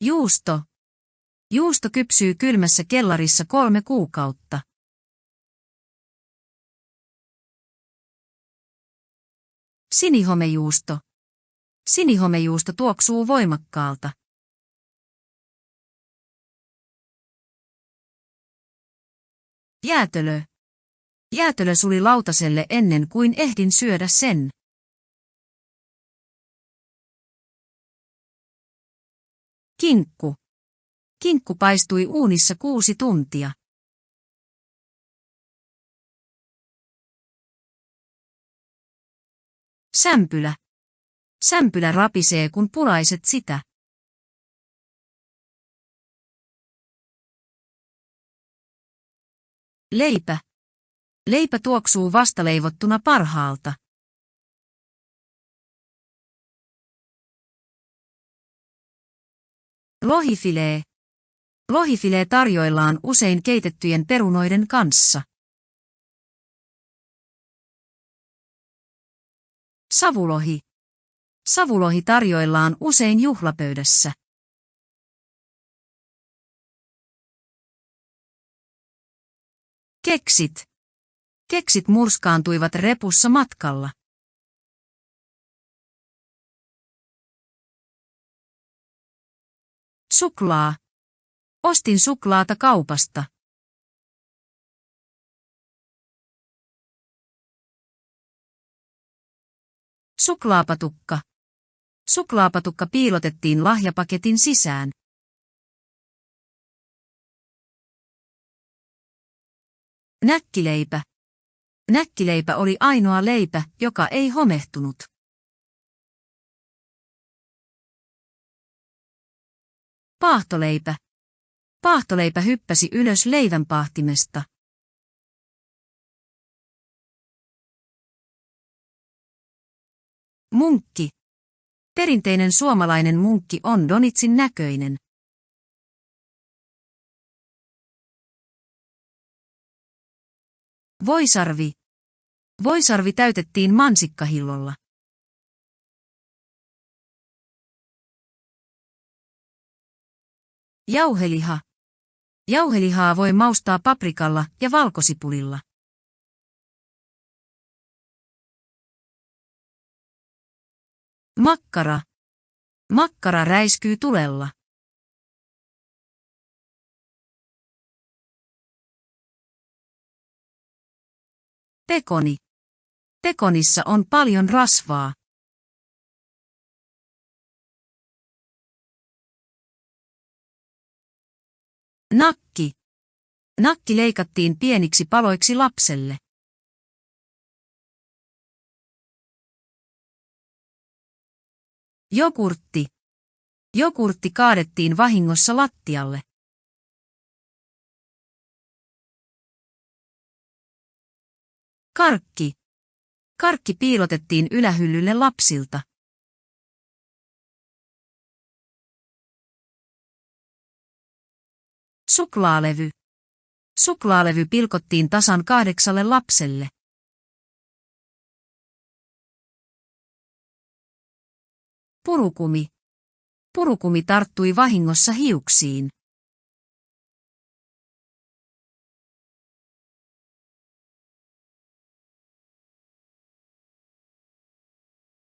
Juusto. Juusto kypsyy kylmässä kellarissa 3 kuukautta. Sinihomejuusto. Sinihomejuusto tuoksuu voimakkaalta. Jäätelö. Jäätelö suli lautaselle ennen kuin ehdin syödä sen. Kinkku. Kinkku paistui uunissa 6 tuntia. Sämpylä. Sämpylä rapisee, kun puraiset sitä. Leipä. Leipä tuoksuu vastaleivottuna parhaalta. Lohifilee. Lohifilee tarjoillaan usein keitettyjen perunoiden kanssa. Savulohi. Savulohi tarjoillaan usein juhlapöydässä. Keksit. Keksit murskaantuivat repussa matkalla. Suklaa. Ostin suklaata kaupasta. Suklaapatukka. Suklaapatukka piilotettiin lahjapaketin sisään. Näkkileipä. Näkkileipä oli ainoa leipä, joka ei homehtunut. Paahtoleipä. Paahtoleipä hyppäsi ylös leivänpaahtimesta. Munkki. Perinteinen suomalainen munkki on donitsin näköinen. Voisarvi. Voisarvi täytettiin mansikkahillolla. Jauheliha. Jauhelihaa voi maustaa paprikalla ja valkosipulilla. Makkara. Makkara räiskyy tulella. Pekoni. Pekonissa on paljon rasvaa. Nakki. Nakki leikattiin pieniksi paloiksi lapselle. Jogurtti. Jogurtti kaadettiin vahingossa lattialle. Karkki. Karkki piilotettiin ylähyllylle lapsilta. Suklaalevy. Suklaalevy pilkottiin tasan 8 lapselle. Purukumi. Purukumi tarttui vahingossa hiuksiin.